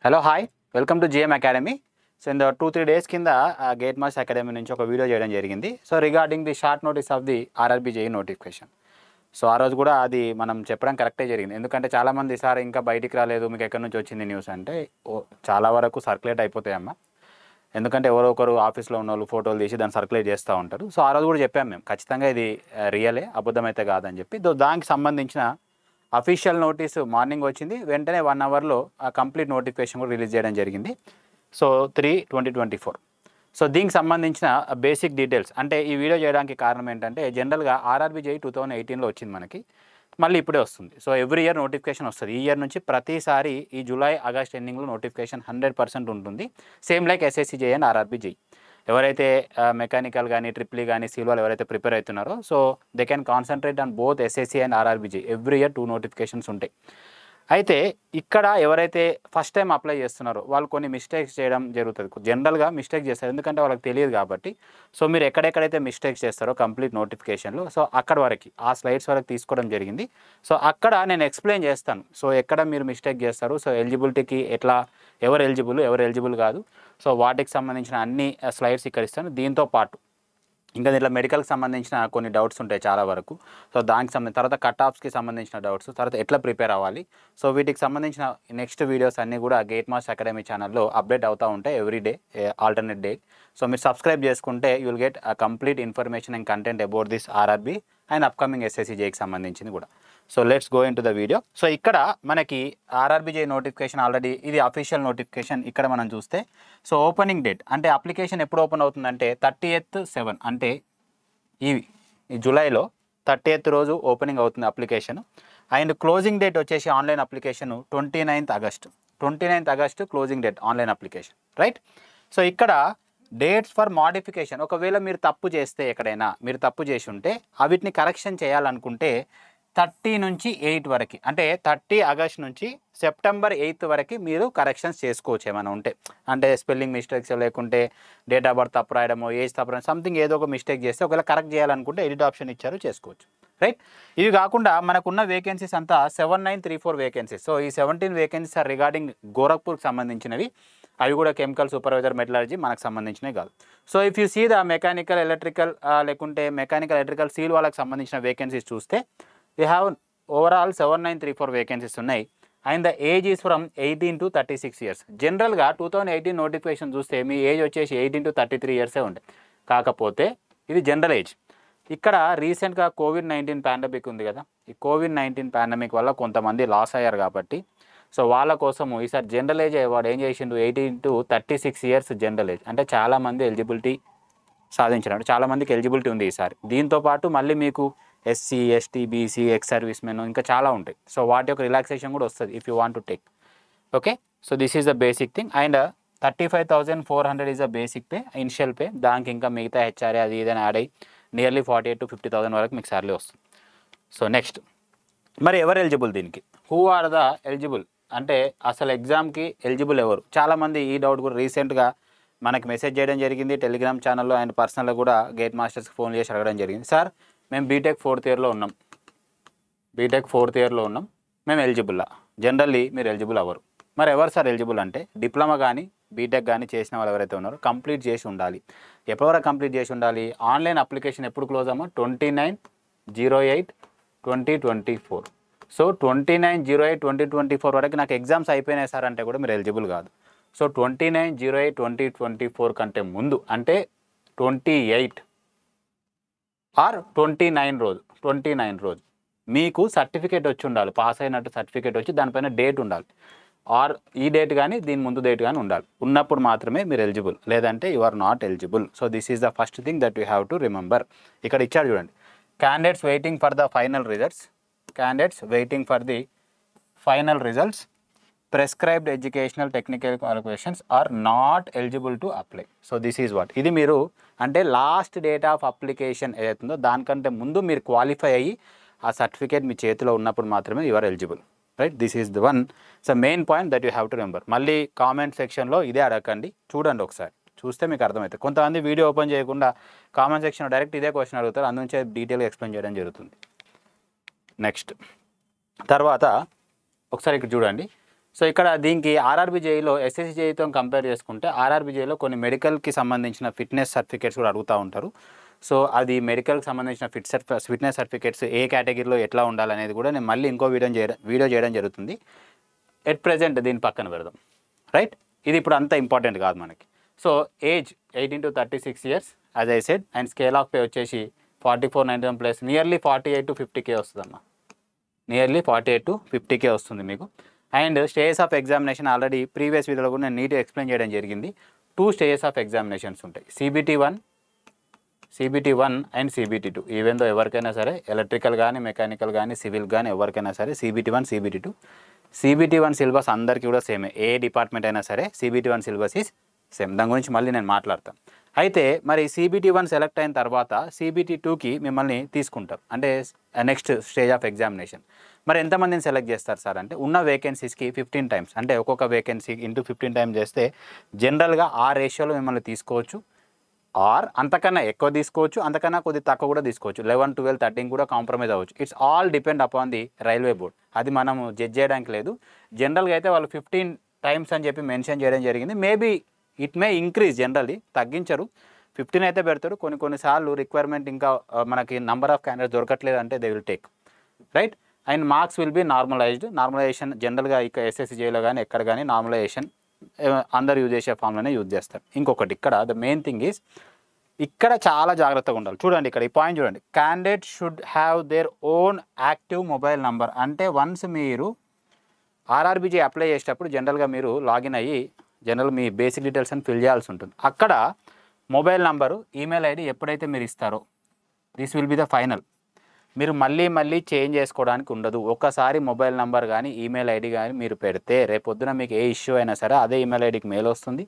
Hello hi welcome to GM academy. So in the 2-3 days కింద gate Mass academy నుంచి ఒక video చేయడం జరిగింది. So regarding the short notice of the RRB JEE notification. So ఆ రోజు కూడా అది మనం చెప్పడం కరెక్టే జరిగింది. ఎందుకంటే చాలామంది సార్ ఇంకా బయటికి రాలేదు, మీకు ఎక్కడి నుంచి వచ్చింది న్యూస్ అంటే చాలా వరకు సర్క్యులేట్ అయిపోతాయమ్మా. ఎందుకంటే ఎవరో ఒకరు ఆఫీస్లో ఉన్న వాళ్ళు ఫోటోలు తీసి దాన్ని సర్క్యులేట్ చేస్తూ ఉంటారు. సో ఆ రోజు కూడా చెప్పాము మేము ఖచ్చితంగా ఇది రియలే, అబద్ధమైతే కాదని చెప్పి. దానికి సంబంధించిన అఫీషియల్ నోటీసు మార్నింగ్ వచ్చింది, వెంటనే 1 అవర్లో ఆ కంప్లీట్ నోటిఫికేషన్ కూడా రిలీజ్ చేయడం జరిగింది. సో 3/2024. సో దీనికి సంబంధించిన బేసిక్ డీటెయిల్స్ అంటే ఈ వీడియో చేయడానికి కారణం ఏంటంటే జనరల్గా ఆర్ఆర్బీ జేఈ 2018లో వచ్చింది మనకి, మళ్ళీ ఇప్పుడే వస్తుంది. సో ఎవ్రీ ఇయర్ నోటిఫికేషన్ వస్తుంది. ఈ ఇయర్ నుంచి ప్రతిసారి ఈ జూలై ఆగస్ట్ ఎండింగ్లో నోటిఫికేషన్ 100% ఉంటుంది. Same like SSC JEE and RRB JEE. ఎవరైతే మెకానికల్ కానీ ట్రిపుల్ కానీ సీల్ ఎవరైతే ప్రిపేర్ అవుతున్నారో so they can concentrate on both SSC and RRB JEE. Every year 2 notifications ఉంటాయి. అయితే ఇక్కడ ఎవరైతే ఫస్ట్ టైం అప్లై చేస్తున్నారో వాళ్ళు కొన్ని మిస్టేక్స్ చేయడం జరుగుతుంది. జనరల్గా మిస్టేక్ చేస్తారు, ఎందుకంటే వాళ్ళకి తెలియదు కాబట్టి. సో మీరు ఎక్కడెక్కడైతే మిస్టేక్స్ చేస్తారో కంప్లీట్ నోటిఫికేషన్లో సో అక్కడ వరకు ఆ స్లైడ్స్ వరకు తీసుకోవడం జరిగింది. సో అక్కడ నేను ఎక్స్ప్లెయిన్ చేస్తాను. సో ఎక్కడ మీరు మిస్టేక్ చేస్తారు, సో ఎలిజిబిలిటీకి ఎట్లా, ఎవరు ఎలిజిబుల్ కాదు, సో వాటికి సంబంధించిన అన్ని స్లైడ్స్ ఇక్కడ ఇస్తాను. దీంతో పాటు ఇంకా దీంట్లో మెడికల్కి సంబంధించిన కొన్ని డౌట్స్ ఉంటాయి చాలా వరకు. సో దానికి సంబంధించిన తర్వాత కట్ ఆఫ్స్కి సంబంధించిన డౌట్స్, తర్వాత ఎట్లా ప్రిపేర్ అవ్వాలి, సో వీటికి సంబంధించిన నెక్స్ట్ వీడియోస్ అన్నీ కూడా గేట్ మాస్ అకాడమీ ఛానల్లో అప్డేట్ అవుతూ ఉంటాయి every day, alternate day. So మీరు సబ్స్క్రైబ్ చేసుకుంటే you will get complete information and content about this RRB and upcoming SSC జేకి సంబంధించింది కూడా. So let's go in to the video. So ఇక్కడ మనకి ఆర్ఆర్బీ జే నోటిఫికేషన్ ఆల్రెడీ ఇది official notification. ఇక్కడ మనం చూస్తే సో ఓపెనింగ్ డేట్ అంటే అప్లికేషన్ ఎప్పుడు ఓపెన్ అవుతుందంటే 30th/7 అంటే ఈ జూలైలో 30th రోజు ఓపెనింగ్ అవుతుంది అప్లికేషన్. అండ్ క్లోజింగ్ డేట్ వచ్చేసి online application 29th August closing date online application, right. So ఇక్కడ డేట్స్ ఫర్ మాడిఫికేషన్, ఒకవేళ మీరు తప్పు చేస్తే ఎక్కడైనా మీరు తప్పు చేసి ఉంటే వీటిని కరెక్షన్ చేయాలనుకుంటే 30 నుంచి 8 వరకు అంటే 30 ఆగస్ట్ నుంచి సెప్టెంబర్ 8 వరకు మీరు కరెక్షన్స్ చేసుకోవచ్చు ఏమైనా ఉంటే. అంటే స్పెల్లింగ్ మిస్టేక్స్ లేకుంటే డేట్ ఆఫ్ బర్త్ తప్పు రాయడమో, ఏజ్ తప్పు రాయడం, సంథింగ్ ఏదో ఒక మిస్టేక్ చేస్తే ఒకవేళ కరెక్ట్ చేయాలనుకుంటే ఎడిట్ ఆప్షన్ ఇచ్చారు, చేసుకోవచ్చు, రైట్. ఇవి కాకుండా మనకున్న వేకెన్సీస్ అంతా 7934 వేకెన్సీస్. సో ఈ 17 వేకెన్సీస్ ఆర్ రిగార్డింగ్ గోరఖ్పూర్కి సంబంధించినవి. అవి కూడా కెమికల్ సూపర్వైజర్ మెటలర్జీ మనకు సంబంధించినవి కాదు. So if you see the mechanical electrical లేకుంటే మెకానికల్ ఎలక్ట్రికల్ సీల్ వాళ్ళకి సంబంధించిన వేకెన్సీస్ చూస్తే we have overall 7934 వేకెన్సీస్ ఉన్నాయి. And the age is from 18 to 36 years. జనరల్గా 2018 నోటిఫికేషన్ చూస్తే మీ ఏజ్ వచ్చేసి 18 to 33 years ఉండే. కాకపోతే ఇది జనరల్ ఏజ్. ఇక్కడ రీసెంట్గా కోవిడ్-19 పాండమిక్ ఉంది కదా, ఈ కోవిడ్-19 పాండమిక్ వల్ల కొంతమంది లాస్ అయ్యారు కాబట్టి సో వాళ్ళ కోసము ఈసారి జనరల్ ఏజ్ వాడు ఏం చేసిండు, 18 to 36 years జనరల్ ఏజ్. అంటే చాలామంది ఎలిజిబిలిటీ సాధించినాడు, చాలామందికి ఎలిజిబిలిటీ ఉంది ఈసారి. దీంతోపాటు మళ్ళీ మీకు SC, ST, BC, ex service men ఇంకా చాలా ఉంటాయి. సో వాటి యొక్క రిలాక్సేషన్ కూడా వస్తుంది if you want to take. Okay, so this is the basic thing. And 35,400 is the basic pay, initial pay. దానికి ఇంకా మిగతా హెచ్ఆర్ఏ అది ఏదైనా యాడ్ అయ్యి నియర్లీ 48,000 to 50,000 వరకు మీకు సాలరీ వస్తుంది. సో నెక్స్ట్ మరి ఎవరు ఎలిజిబుల్ దీనికి, హూ ఆర్ ద ఎలిజిబుల్ అంటే అసలు ఎగ్జామ్కి ఎలిజిబుల్ ఎవరు? చాలామంది ఈ డౌట్ కూడా రీసెంట్గా మనకి మెసేజ్ చేయడం జరిగింది టెలిగ్రామ్ ఛానల్లో అండ్ పర్సనల్గా కూడా గేట్ మాస్టర్స్కి ఫోన్ చేసి అడగడం జరిగింది. సార్ మేము బీటెక్ 4th ఇయర్లో ఉన్నాం, మేము ఎలిజిబుల్లా? జనరల్లీ మీరు ఎలిజిబుల్ అవ్వరు. మరి ఎవరు సార్ ఎలిజిబుల్ అంటే డిప్లొమా కానీ బీటెక్ కానీ చేసిన వాళ్ళు ఎవరైతే ఉన్నారో కంప్లీట్ చేసి ఉండాలి. ఎప్పటివరకు కంప్లీట్ చేసి ఉండాలి? ఆన్లైన్ అప్లికేషన్ ఎప్పుడు క్లోజ్ అమ్మా? 29/08/2024. సో 29/08/2024 వరకు నాకు ఎగ్జామ్స్ అయిపోయినాయి సార్ అంటే కూడా మీరు ఎలిజిబుల్ కాదు. సో 29/08/2024 కంటే ముందు అంటే 28 ఆర్ 29 రోజు మీకు సర్టిఫికేట్ వచ్చి ఉండాలి, పాస్ అయినట్టు సర్టిఫికేట్ వచ్చి దానిపైన డేట్ ఉండాలి. ఆర్ ఈ డేట్ కానీ దీని ముందు డేట్ కానీ ఉండాలి. ఉన్నప్పుడు మాత్రమే మీరు ఎలిజిబుల్, లేదంటే you are not eligible. So this is the first thing that you have to remember. ఇక్కడ ఇచ్చారు చూడండి, candidates waiting for the final results, prescribed educational technical qualifications are not eligible to apply. So this is what, ఇది మీరు అంటే last date of application ఏదైతుందో దానికంటే ముందు మీరు క్వాలిఫై అయ్యి ఆ సర్టిఫికేట్ మీ చేతిలో ఉన్నప్పుడు మాత్రమే you are eligible, right. This is the one so main point that you have to remember. మళ్ళీ కామెంట్ సెక్షన్లో ఇదే అడగండి, చూడండి ఒకసారి, చూస్తే మీకు అర్థమవుతుంది. కొంతమంది వీడియో ఓపెన్ చేయకుండా కామెంట్ సెక్షన్లో డైరెక్ట్ ఇదే క్వశ్చన్ అడుగుతారు, అందుకే డీటెయిల్గా ఎక్స్ప్లెయిన్ చేయడం జరుగుతుంది. నెక్స్ట్ తర్వాత ఒకసారి ఇక్కడ చూడండి. సో ఇక్కడ దీనికి ఆర్ఆర్బీ జేఈలో ఎస్ఎస్సి జేఈతో కంపేర్ చేసుకుంటే ఆర్ఆర్బీ జేఈలో కొన్ని మెడికల్కి సంబంధించిన ఫిట్నెస్ సర్టిఫికేట్స్ కూడా అడుగుతూ ఉంటారు. సో అది మెడికల్కి సంబంధించిన ఫిట్నెస్ సర్టిఫికేట్స్ ఏ కేటగిరీలో ఎట్లా ఉండాలనేది కూడా నేను మళ్ళీ ఇంకో వీడియో చేయడం జరుగుతుంది. ఎట్ ప్రెజెంట్ దీని పక్కన పెడదాం, రైట్. ఇది ఇప్పుడు అంత ఇంపార్టెంట్ కాదు మనకి. So age 18 to 36 years as I said, and scale of pay వచ్చేసి 4491 ప్లస్ నియర్లీ 48 to 50K వస్తుందమ్మా. నియర్లీ 48 to 50K వస్తుంది మీకు. And stages of examination already previous వీడియోలో కూడా నేను నీట్గా ఎక్స్ప్లెయిన్ చేయడం జరిగింది. 2 స్టేజెస్ ఆఫ్ ఎగ్జామినేషన్స్ ఉంటాయి, CBT1 and CBT2. Even though ఎవరికైనా సరే ఎలక్ట్రికల్ కానీ మెకానికల్ కానీ సివిల్ కానీ ఎవరికైనా సరే CBT1 CBT2. CBT1 సిలబస్ అందరికీ కూడా సేమే, ఏ డిపార్ట్మెంట్ అయినా సరే CBT1 సిలబస్ ఈజ్ సేమ్. దాని గురించి మళ్ళీ నేను మాట్లాడతాను. అయితే మరి CBT1 సెలెక్ట్ అయిన తర్వాత CBT2కి మిమ్మల్ని తీసుకుంటారు, అంటే నెక్స్ట్ స్టేజ్ ఆఫ్ ఎగ్జామినేషన్. మరి ఎంతమందిని సెలెక్ట్ చేస్తారు సార్ అంటే ఉన్న వేకెన్సీస్కి 15 times, అంటే ఒక్కొక్క వేకెన్సీ ఇంటూ 15 times చేస్తే జనరల్గా ఆ రేషియోలో మిమ్మల్ని తీసుకోవచ్చు. ఆర్ అంతకన్నా ఎక్కువ తీసుకోవచ్చు, అంతకన్నా కొద్ది తక్కువ కూడా తీసుకోవచ్చు. 11, 12, 13 కూడా కాంప్రమైజ్ అవ్వచ్చు. It's all depend upon the railway board. అది మనం జడ్జ్ చేయడానికి లేదు. జనరల్గా అయితే వాళ్ళు 15 times అని చెప్పి మెన్షన్ చేయడం జరిగింది. Maybe it may increase, generally తగ్గించరు, 15 అయితే పెడతారు. కొన్నిసార్లు రిక్వైర్మెంట్ ఇంకా మనకి నంబర్ ఆఫ్ క్యాండిడేట్స్ దొరకట్లేదు అంటే they will take, right. And marks will be normalization జనరల్గా ఇక ఎస్ఎస్సి జేలో కానీ ఎక్కడ కానీ నార్మలైజేషన్ అందరు యూజ్ చేసే ఫామ్లోనే యూజ్ చేస్తారు. ఇంకొకటి ఇక్కడ ద మెయిన్ థింగ్ ఈజ్, ఇక్కడ చాలా జాగ్రత్తగా ఉండాలి. చూడండి ఇక్కడ ఈ పాయింట్ చూడండి, candidate should have their own active mobile number. అంటే వన్స్ మీరు ఆర్ఆర్బీజీ అప్లై చేసేటప్పుడు జనరల్గా మీరు లాగిన్ అయ్యి జనరల్ మీ బేసిక్ డీటెయిల్స్ అని ఫిల్ చేయాల్సి ఉంటుంది. అక్కడ మొబైల్ నంబరు, ఈమెయిల్ ఐడి ఎప్పుడైతే మీరు ఇస్తారో this will be the final. మీరు మళ్ళీ చేంజ్ చేసుకోవడానికి ఉండదు. ఒక్కసారి మొబైల్ నెంబర్ కానీ ఈమెయిల్ ఐడి కానీ మీరు పెడితే రేపొద్దున మీకు ఏ ఇష్యూ అయినా సరే అదే ఈమెయిల్ ఐడికి మెయిల్ వస్తుంది.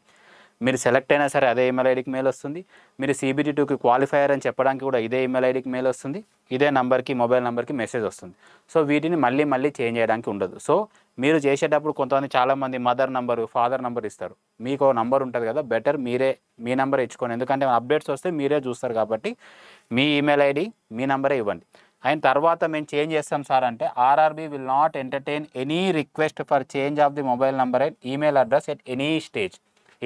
మీరు సెలెక్ట్ అయినా సరే అదే ఈమెయిల్ ఐడికి మెయిల్ వస్తుంది. మీరు CBT2కి క్వాలిఫైయర్ అని చెప్పడానికి కూడా ఇదే ఈమెయిల్ ఐడికి మెయిల్ వస్తుంది. ఇదే నెంబర్కి మొబైల్ నెంబర్కి మెసేజ్ వస్తుంది. సో వీటిని మళ్ళీ చేంజ్ చేయడానికి ఉండదు. సో మీరు చేసేటప్పుడు కొంతమంది చాలామంది మదర్ నంబరు ఫాదర్ నెంబర్ ఇస్తారు. మీకు నంబర్ ఉంటుంది కదా, బెటర్ మీరే మీ నెంబర్ ఇచ్చుకోండి. ఎందుకంటే అప్డేట్స్ వస్తే మీరే చూస్తారు కాబట్టి మీ ఈమెయిల్ ఐడి మీ నెంబరే ఇవ్వండి. అయిన తర్వాత మేము చేంజ్ చేస్తాం సార్ అంటే RRB will not entertain any request for change of the mobile number and email address at any stage.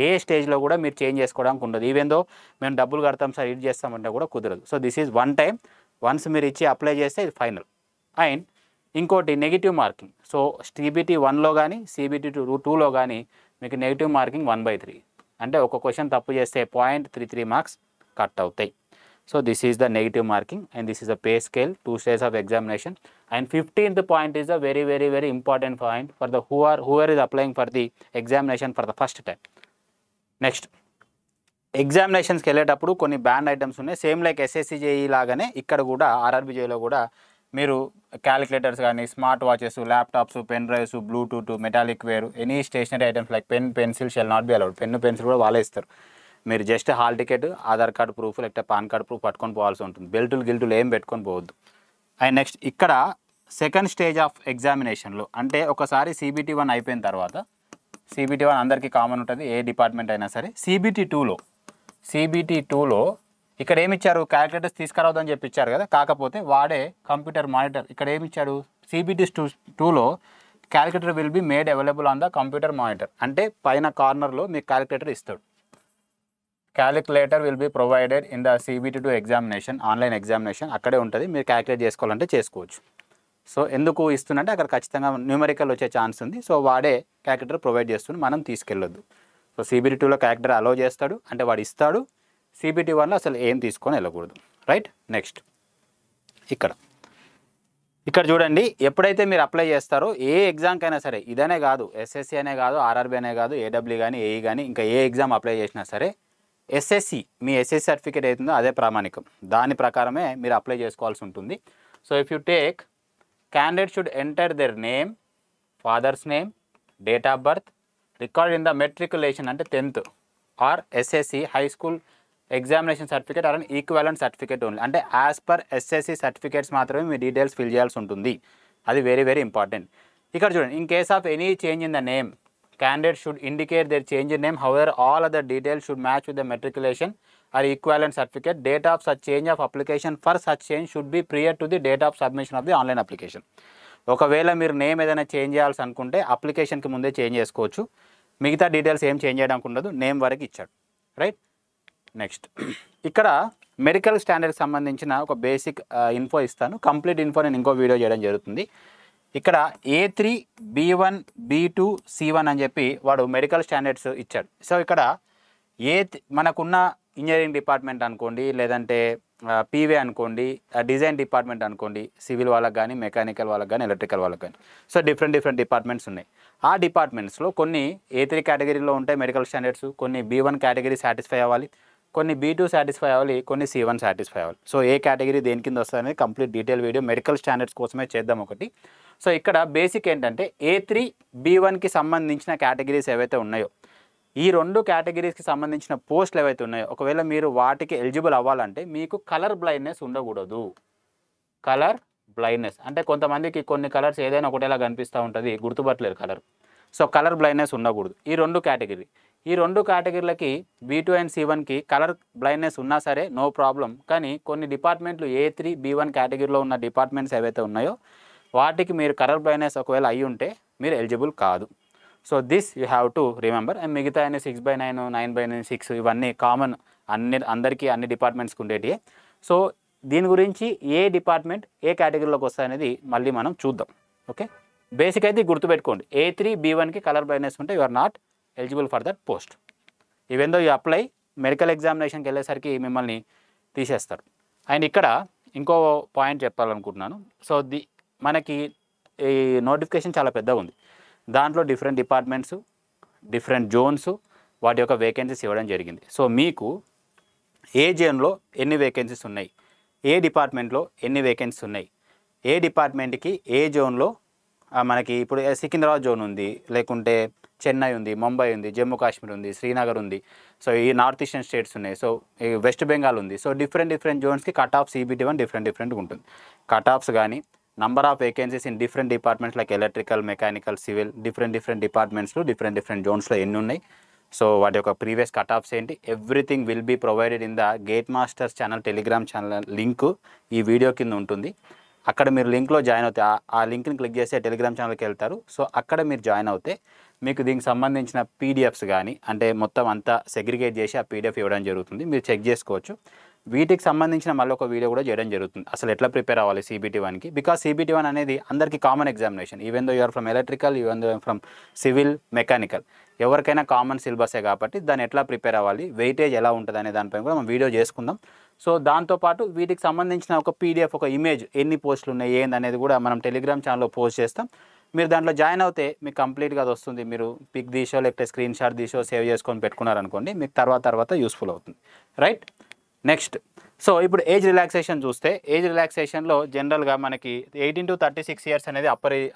ఏ స్టేజ్లో కూడా మీరు చేంజ్ చేసుకోవడానికి ఉండదు. ఈవెన్ దో మేము డబ్బులు కడతాం సార్ ఇది చేస్తామంటే కూడా కుదరదు. So this is one time, once మీరు ఇచ్చి అప్లై చేస్తే ఇది ఫైనల్. అండ్ ఇంకోటి నెగిటివ్ మార్కింగ్. సో CBT1లో కానీ CBT2లో కానీ మీకు నెగిటివ్ మార్కింగ్ 1/3, అంటే ఒక క్వశ్చన్ తప్పు చేస్తే 0.33 మార్క్స్ కట్ అవుతాయి. So this is the negative marking and this is a pay scale, 2 stages of examination. And 15th point is a very important point for the whoever is applying for the examination for the first time. Next, ఎగ్జామినేషన్స్కి వెళ్ళేటప్పుడు కొన్ని banned items ఉన్నాయి. Same like SSC JE లాగానే ఇక్కడ కూడా RRB జేఈలో కూడా మీరు క్యాలిక్యులేటర్స్ కానీ smart watches, laptops, pen drives, Bluetooth, metallic wear, any stationery items like pen, pencil shall not be allowed. Pen pencil కూడా వాళ్ళే ఇస్తారు. మీరు just hall ticket, Aadhaar card proof, లేకపోతే పాన్ కార్డు ప్రూఫ్ పట్టుకొని పోవాల్సి ఉంటుంది. బెల్టులు ఏం పెట్టుకొని పోవద్దు. అండ్ నెక్స్ట్ ఇక్కడ సెకండ్ స్టేజ్ ఆఫ్ ఎగ్జామినేషన్లో అంటే ఒకసారి CBT1 అయిపోయిన తర్వాత, CBT1 అందరికీ కామన్ ఉంటుంది ఏ డిపార్ట్మెంట్ అయినా సరే. CBT2లో ఇక్కడ ఏమి ఇచ్చారు, క్యాలిక్యులేటర్స్ తీసుకురావద్దని చెప్పి ఇచ్చారు కదా, కాకపోతే వాడే కంప్యూటర్ మానిటర్. ఇక్కడ ఏమి ఇచ్చాడు, CBT2లో calculator will be made available on the computer monitor. అంటే పైన కార్నర్లో మీకు క్యాలిక్యులేటర్ ఇస్తాడు. Calculator will be provided in the CBT2 examination, online examination అక్కడే ఉంటుంది. మీరు క్యాలిక్యులేట్ చేసుకోవాలంటే చేసుకోవచ్చు. సో ఎందుకు ఇస్తుందంటే అక్కడ ఖచ్చితంగా న్యూమరికల్ వచ్చే ఛాన్స్ ఉంది. సో వాడే క్యాలిక్యులేటర్ ప్రొవైడ్ చేస్తుంది, మనం తీసుకెళ్ళొద్దు. సో CBT2లో క్యాలిక్యులేటర్ అలో చేస్తాడు, అంటే వాడు ఇస్తాడు. CBT1లో అసలు ఏం తీసుకొని వెళ్ళకూడదు, రైట్. నెక్స్ట్ ఇక్కడ చూడండి, ఎప్పుడైతే మీరు అప్లై చేస్తారో ఏ ఎగ్జామ్కైనా సరే, ఇదనే కాదు SSC అనే కాదు, RRB అనే కాదు, AW కానీ AE కానీ ఇంకా ఏ ఎగ్జామ్ అప్లై చేసినా సరే SSC మీ SSC సర్టిఫికేట్ అవుతుందో అదే ప్రామాణికం, దాని ప్రకారమే మీరు అప్లై చేసుకోవాల్సి ఉంటుంది. So if you take candidate should enter their name, father's name, date of birth, record in the matriculation అంటే 10th or SSC high school examination certificate or an equivalent certificate only. అంటే as per SSC certificates మాత్రమే మీ details fill చేయాల్సి ఉంటుంది. అది very important. ఇక్కడ చూడండి, in case of any change in the name, candidate should indicate their change in name. However, all other details should match with the matriculation or equivalent certificate. Date of such change of application for such change should be prior to the date of submission of the online application. ఒకవేళ మీరు name ఏదైనా change చేయాల్సి అనుకుంటే అప్లికేషన్కి ముందే change చేసుకోవచ్చు. మిగతా details ఏం change చేయడానికి ఉండదు, నేమ్ వరకు ఇచ్చాడు, రైట్. నెక్స్ట్ ఇక్కడ మెడికల్ స్టాండర్డ్కి సంబంధించిన ఒక బేసిక్ ఇన్ఫో ఇస్తాను. కంప్లీట్ ఇన్ఫో నేను ఇంకో వీడియో చేయడం జరుగుతుంది. ఇక్కడ A3 B1 B2 C1 అని చెప్పి వాడు మెడికల్ స్టాండర్డ్స్ ఇచ్చాడు. సో ఇక్కడ మనకున్న ఇంజనీరింగ్ డిపార్ట్మెంట్ అనుకోండి, లేదంటే పీవే అనుకోండి, డిజైన్ డిపార్ట్మెంట్ అనుకోండి, సివిల్ వాళ్ళకి కానీ, మెకానికల్ వాళ్ళకి కానీ, ఎలక్ట్రికల్ వాళ్ళకి కానీ, సో డిఫరెంట్ డిపార్ట్మెంట్స్ ఉన్నాయి. ఆ డిపార్ట్మెంట్స్లో కొన్ని A3 కేటగిరీలో ఉంటాయి మెడికల్ స్టాండర్డ్స్, కొన్ని B1 కేటగిరీ సాటిస్ఫై అవ్వాలి, కొన్ని B2 సాటిస్ఫై అవ్వాలి, కొన్ని C1 సాటిస్ఫై అవ్వాలి. సో ఏ కేటగిరీ దేని కింద వస్తుంది complete detail video medical standards కోసమే చేద్దాం ఒకటి. సో ఇక్కడ బేసిక్ ఏంటంటే A3 B1కి సంబంధించిన కేటగిరీస్ ఏవైతే ఉన్నాయో, ఈ 2 కేటగిరీస్కి సంబంధించిన పోస్టులు ఏవైతే ఉన్నాయో, ఒకవేళ మీరు వాటికి ఎలిజిబుల్ అవ్వాలంటే మీకు కలర్ బ్లైండ్నెస్ ఉండకూడదు. కలర్ బ్లైండ్నెస్ అంటే కొంతమందికి కొన్ని కలర్స్ ఏదైనా ఒకటేలా కనిపిస్తూ ఉంటుంది, గుర్తుపట్టలేరు కలర్. సో కలర్ బ్లైండ్నెస్ ఉండకూడదు ఈ 2 కేటగిరీ. ఈ 2 కేటగిరీలకి B2 అండ్ C1కి కలర్ బ్లైండ్నెస్ ఉన్నా సరే నో ప్రాబ్లం. కానీ కొన్ని డిపార్ట్మెంట్లు A3 B1 కేటగిరీలో ఉన్న డిపార్ట్మెంట్స్ ఏవైతే ఉన్నాయో వాటికి మీరు కలర్ బ్లైండ్నెస్ ఒకవేళ అయ్యి ఉంటే మీరు ఎలిజిబుల్ కాదు. So this you have to remember. And మిగతా అన్ని 6/9 9/9 6 ఇవన్నీ కామన్ అందరికీ అన్ని డిపార్ట్మెంట్స్కి ఉండేటివి. సో దీని గురించి ఏ డిపార్ట్మెంట్ ఏ కేటగిరీలోకి వస్తాయనేది మళ్ళీ మనం చూద్దాం. ఓకే, బేసిక్ అయితే గుర్తుపెట్టుకోండి, A3 B1కి కలర్ బ్లైండ్నెస్ ఉంటే you are not eligible for that post. Even though you apply, medical ఎగ్జామినేషన్కి వెళ్ళేసరికి మిమ్మల్ని తీసేస్తారు. అండ్ ఇక్కడ ఇంకో పాయింట్ చెప్పాలనుకుంటున్నాను. సో మనకి ఈ నోటిఫికేషన్ చాలా పెద్దగా ఉంది. దాంట్లో డిఫరెంట్ డిపార్ట్మెంట్స్, డిఫరెంట్ జోన్స్, వాటి యొక్క వేకెన్సీస్ ఇవ్వడం జరిగింది. సో మీకు ఏ జోన్లో ఎన్ని వేకెన్సీస్ ఉన్నాయి, ఏ డిపార్ట్మెంట్లో ఎన్ని వేకెన్సీస్ ఉన్నాయి, ఏ డిపార్ట్మెంట్కి ఏ జోన్లో మనకి ఇప్పుడు సికింద్రాబాద్ జోన్ ఉంది, లేకుంటే చెన్నై ఉంది, ముంబై ఉంది, జమ్మూ కాశ్మీర్ ఉంది, శ్రీనగర్ ఉంది, సో ఈ నార్త్ ఈస్టర్న్ స్టేట్స్ ఉన్నాయి, సో ఈ వెస్ట్ బెంగాల్ ఉంది. సో డిఫరెంట్ జోన్స్కి కట్ ఆఫ్ CBT1 డిఫరెంట్గా ఉంటుంది. కట్ ఆఫ్స్ కానీ number of vacancies in different departments like electrical, mechanical, civil, different departments లో different zones లో ఎన్ని ఉన్నాయి, సో వాటి యొక్క ప్రీవియస్ కట్ ఆఫ్స్ ఏంటి, everything will be provided in the GATE Masters channel Telegram channel link ఈ video కింద ఉంటుంది. అక్కడ మీరు లింక్లో జాయిన్ అవుతే ఆ లింక్ని క్లిక్ చేసి టెలిగ్రామ్ ఛానల్కి వెళ్తారు. సో అక్కడ మీరు జాయిన్ అవుతే మీకు దీనికి సంబంధించిన PDFs కానీ అంటే మొత్తం అంతా సెగ్రిగేట్ చేసి ఆ PDF ఇవ్వడం జరుగుతుంది, మీరు చెక్ చేసుకోవచ్చు. వీటికి సంబంధించిన మళ్ళీ ఒక వీడియో కూడా చేయడం జరుగుతుంది, అసలు ఎట్లా ప్రిపేర్ అవ్వాలి CBT1కి. బికాస్ CBT1 అనేది అందరికీ common examination, even though you're from electrical, even though from civil, mechanical, ఎవరికైనా కామన్ సిలబసే కాబట్టి దాన్ని ఎట్లా ప్రిపేర్ అవ్వాలి, వెయిటేజ్ ఎలా ఉంటుంది అనే దానిపైన కూడా మనం వీడియో చేసుకుందాం. సో దాంతోపాటు వీటికి సంబంధించిన ఒక PDF, ఒక ఇమేజ్, ఎన్ని పోస్టులు ఉన్నాయి ఏంది అనేది కూడా మనం టెలిగ్రామ్ ఛానల్లో పోస్ట్ చేస్తాం. మీరు దాంట్లో జాయిన్ అవుతే మీకు కంప్లీట్గా అది వస్తుంది. మీరు పిక్ తీసో లేకపోతే స్క్రీన్ షాట్ తీసో సేవ్ చేసుకొని పెట్టుకున్నారనుకోండి, మీకు తర్వాత యూస్ఫుల్ అవుతుంది, రైట్. నెక్స్ట్, సో ఇప్పుడు ఏజ్ రిలాక్సేషన్ చూస్తే, ఏజ్ రిలాక్సేషన్లో జనరల్గా మనకి 18 to 36 ఇయర్స్ అనేది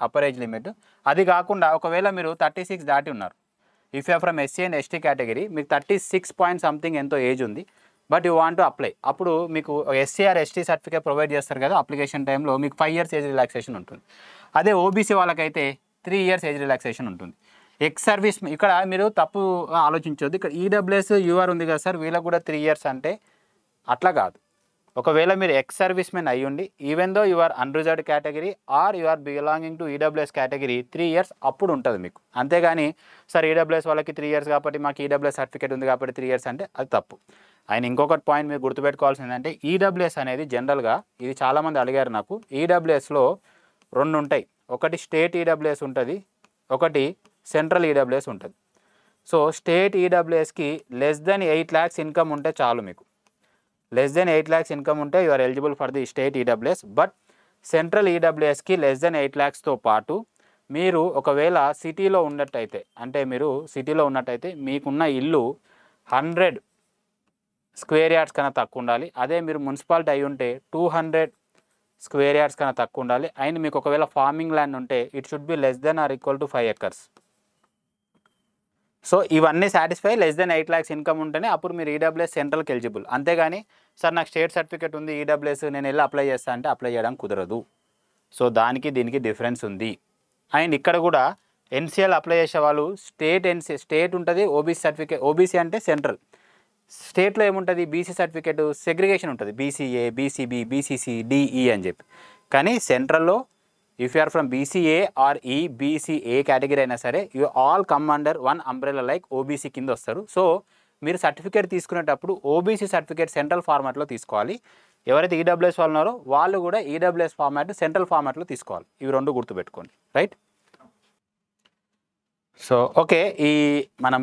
అప్పర్ ఏజ్ లిమిట్. అది కాకుండా ఒకవేళ మీరు 36 దాటి ఉన్నారు, if you from SC and ST category, మీకు 36 పాయింట్ సంథింగ్ ఎంతో ఏజ్ ఉంది, but you want to apply, అప్పుడు మీకు SC or ST certificate provide చేస్తారు కదా అప్లికేషన్ టైంలో, మీకు 5 years ఏజ్ రిలాక్సేషన్ ఉంటుంది. అదే OBC వాళ్ళకైతే 3 years ఏజ్ రిలాక్సేషన్ ఉంటుంది. ఎక్స్ సర్వీస్, ఇక్కడ మీరు తప్పు ఆలోచించవద్దు, ఇక్కడ EWS UR ఉంది కదా సార్, వీళ్ళకి కూడా 3 years అంటే అట్లా కాదు. ఒకవేళ మీరు ఎక్స్ సర్వీస్ మెన్ అయ్యుండి, even though you are unreserved category or you are belonging to EWS category, 3 years అప్పుడు ఉంటుంది మీకు. అంతేగాని సార్ EWS వాళ్ళకి 3 years కాబట్టి మాకు EWS సర్టిఫికేట్ ఉంది కాబట్టి 3 years అంటే అది తప్పు. ఆయన ఇంకొకటి పాయింట్ మీరు గుర్తుపెట్టుకోవాల్సింది ఏంటంటే, EWS అనేది జనరల్గా, ఇది చాలామంది అడిగారు నాకు, EWSలో 2 ఉంటాయి, ఒకటి స్టేట్ EWS ఉంటుంది, ఒకటి సెంట్రల్ EWS ఉంటుంది. సో స్టేట్ EWSకి లెస్ దెన్ 8 lakhs ఇన్కమ్ ఉంటే చాలు, మీకు లెస్ దెన్ 8 lakhs ఇన్కమ్ ఉంటే you are eligible for the state EWS. But central EWSకి లెస్ దెన్ 8 lakhsతో పాటు మీరు ఒకవేళ సిటీలో ఉన్నట్టయితే, అంటే మీరు సిటీలో ఉన్నట్టయితే మీకున్న ఇల్లు 100 square yards కన్నా తక్కువ ఉండాలి. అదే మీరు మున్సిపాలిటీ అయి ఉంటే 200 square yards కన్నా తక్కువ ఉండాలి. అండ్ మీకు ఒకవేళ ఫార్మింగ్ ల్యాండ్ ఉంటే it should be less than or equal to 5 acres. So ఇవన్నీ satisfy, less than 8 lakhs income ఉంటేనే అప్పుడు మీరు EWS సెంట్రల్కి ఎలిజిబుల్. అంతేగాని సార్ నాకు స్టేట్ సర్టిఫికేట్ ఉంది EWS నేను వెళ్ళి అప్లై చేస్తా అంటే అప్లై చేయడానికి కుదరదు. సో దానికి దీనికి డిఫరెన్స్ ఉంది. అండ్ ఇక్కడ కూడా NCL అప్లై చేసే వాళ్ళు స్టేట్ ఉంటుంది, OBC సర్టిఫికేట్, OBC అంటే సెంట్రల్, స్టేట్లో ఏముంటుంది BC సర్టిఫికేట్ సెగ్రిగేషన్ ఉంటుంది, BCA, BCB, BCC, DE అని చెప్పి. కానీ సెంట్రల్లో if you are from BCA or EBCA category అయినా సరే you all come under one umbrella like OBC కింద వస్తారు. సో మీరు సర్టిఫికేట్ తీసుకునేటప్పుడు ఓబీసీ సర్టిఫికేట్ సెంట్రల్ ఫార్మాట్లో తీసుకోవాలి. ఎవరైతే ఈడబ్ల్యూఎస్ వాళ్ళు ఉన్నారో వాళ్ళు కూడా ఈడబ్ల్యూఎస్ ఫార్మాట్ సెంట్రల్ ఫార్మాట్లో తీసుకోవాలి. ఇవి రెండు గుర్తుపెట్టుకోండి, రైట్? సో ఓకే, మనం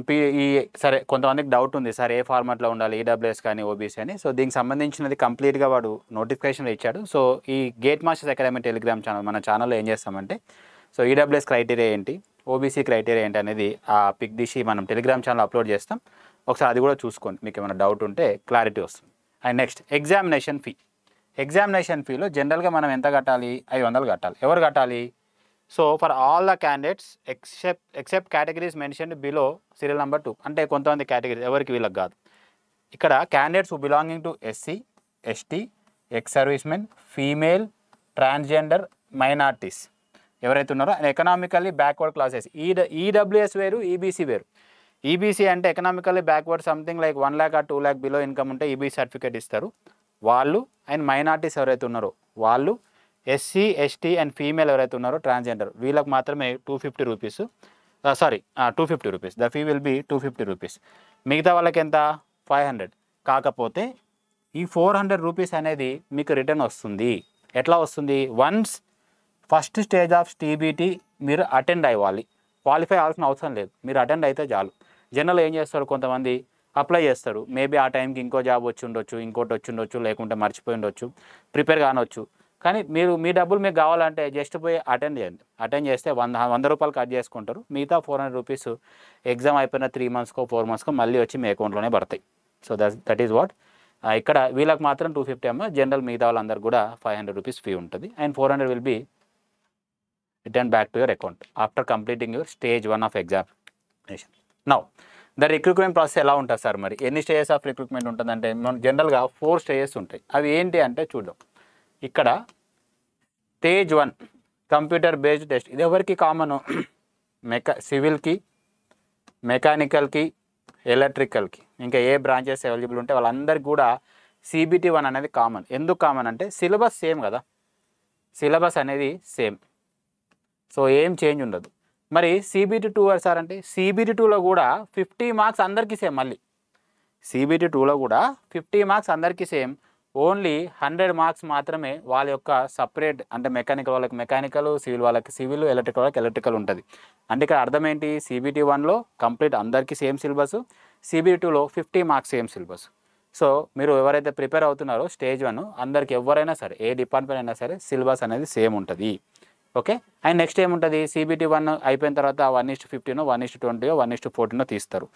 సరే కొంతమందికి డౌట్ ఉంది సార్ ఏ ఫార్మాట్లో ఉండాలి ఈడబ్ల్యూఎస్ కానీ ఓబీసీ అని. సో దీనికి సంబంధించినది కంప్లీట్గా వాడు నోటిఫికేషన్ ఇచ్చాడు. సో ఈ gate Masters academy Telegram channel మన ఛానల్లో ఏం చేస్తామంటే సో ఈడబ్ల్యూఎస్ క్రైటీరియా ఏంటి, ఓబీసీ క్రైటీరియా ఏంటి అనేది ఆ పిక్ తీసి మనం టెలిగ్రామ్ ఛానల్ అప్లోడ్ చేస్తాం. ఒకసారి అది కూడా చూసుకోండి, మీకు ఏమైనా డౌట్ ఉంటే క్లారిటీ వస్తుంది. And next examination fee. Examination ఫీలో జనరల్గా మనం ఎంత కట్టాలి? 500 కట్టాలి. ఎవరు కట్టాలి? So for all the candidates except categories mentioned below serial number 2. అంటే కొంతమంది కేటగిరీస్ ఎవరికి వీళ్ళకి కాదు. ఇక్కడ candidates who belonging to SC, ST, ex servicemen, female, transgender, minorities ఎవరైతే ఉన్నారో ఎకనామికల్లీ బ్యాక్వర్డ్ క్లాసెస్. ఈడబ్ల్యూఎస్ వేరు, ఈబీసీ వేరు. ఈబీసీ అంటే economically backward something like 1 lakh or 2 lakh below income ఉంటే ఈబీసీ సర్టిఫికేట్ ఇస్తారు వాళ్ళు. అండ్ మైనార్టీస్ ఎవరైతే ఉన్నారో వాళ్ళు, ఎస్సీ, ఎస్టీ అండ్ ఫీమేల్ ఎవరైతే ఉన్నారో ట్రాన్స్జెండర్ వీళ్ళకి మాత్రమే 250 rupees. 250 rupees. The fee will be 250 rupees. మిగతా వాళ్ళకి ఎంత? 500. కాకపోతే ఈ 400 రూపీస్ అనేది మీకు రిటర్న్ వస్తుంది. ఎట్లా వస్తుంది? Once first stage of TBT మీరు అటెండ్ అవ్వాలి. క్వాలిఫై అవ్వాల్సిన అవసరం లేదు, మీరు అటెండ్ అయితే చాలు. జనరల్ ఏం చేస్తారు, కొంతమంది అప్లై చేస్తారు, మేబీ ఆ టైంకి ఇంకో జాబ్ వచ్చి ఉండొచ్చు, ఇంకోటి వచ్చి ఉండొచ్చు, లేకుంటే మర్చిపోయి ఉండొచ్చు, ప్రిపేర్ కానొచ్చు. కానీ మీ డబ్బులు మీకు కావాలంటే జస్ట్ పోయి అటెండ్ చేయండి. అటెండ్ చేస్తే 100 రూపాయలు కట్ చేసుకుంటారు. మిగతా 400 రూపీస్ ఎగ్జామ్ అయిపోయిన 3 monthsకో 4 monthsకో మళ్ళీ వచ్చి మీ అకౌంట్లోనే పడతాయి. So that is what. ఇక్కడ వీళ్ళకి మాత్రం 250 అమ్మ. జనరల్ మిగతా వాళ్ళందరూ కూడా 500 రూపీస్ ఫీ ఉంటుంది. And 400 will be return back to your account after completing your stage 1 of examination. Now the recruitment process ఎలా ఉంటుంది సార్? మరి ఎన్ని స్టేజెస్ ఆఫ్ రిక్రూట్మెంట్ ఉంటుందంటే జనరల్గా 4 స్టేజెస్ ఉంటాయి. అవి ఏంటి అంటే చూద్దాం. ఇక్కడ స్టేజ్ 1 కంప్యూటర్ బేస్డ్ టెస్ట్. ఇది ఎవరికి కామను? సివిల్కి, మెకానికల్కి, ఎలక్ట్రికల్కి, ఇంకా ఏ బ్రాంచెస్ అవైలబుల్ ఉంటే వాళ్ళందరికీ కూడా CBT 1 అనేది కామన్. ఎందుకు కామన్ అంటే సిలబస్ సేమ్ కదా, సిలబస్ అనేది సేమ్. సో ఏం చేంజ్ ఉండదు. మరి CBT 2 సార్ అంటే CBT 2లో కూడా 50 మార్క్స్ అందరికీ సేమ్. మళ్ళీ CBT 2లో కూడా 50 మార్క్స్ అందరికీ సేమ్. ఓన్లీ 100 మార్క్స్ మాత్రమే వాళ్ళ యొక్క సపరేట్, అంటే మెకానికల్ వాళ్ళకి మెకానికల్, సివిల్ వాళ్ళకి సివిల్, ఎలక్ట్రికల్ వాళ్ళకి ఎలక్ట్రికల్ ఉంటుంది. అంటే ఇక్కడ అర్థం ఏంటి? CBT 1లో కంప్లీట్ అందరికీ సేమ్ సిలబస్, CBT 2లో 50 మార్క్స్ సేమ్ సిలబస్. సో మీరు ఎవరైతే ప్రిపేర్ అవుతున్నారో స్టేజ్ 1 అందరికి ఎవరైనా సరే ఏ డిపార్ట్మెంట్ అయినా సరే సిలబస్ అనేది సేమ్ ఉంటుంది. ఓకే. అండ్ నెక్స్ట్ ఏముంటుంది? CBT 1 అయిపోయిన తర్వాత 1:15, 1:20, 1:14 తీస్తారు.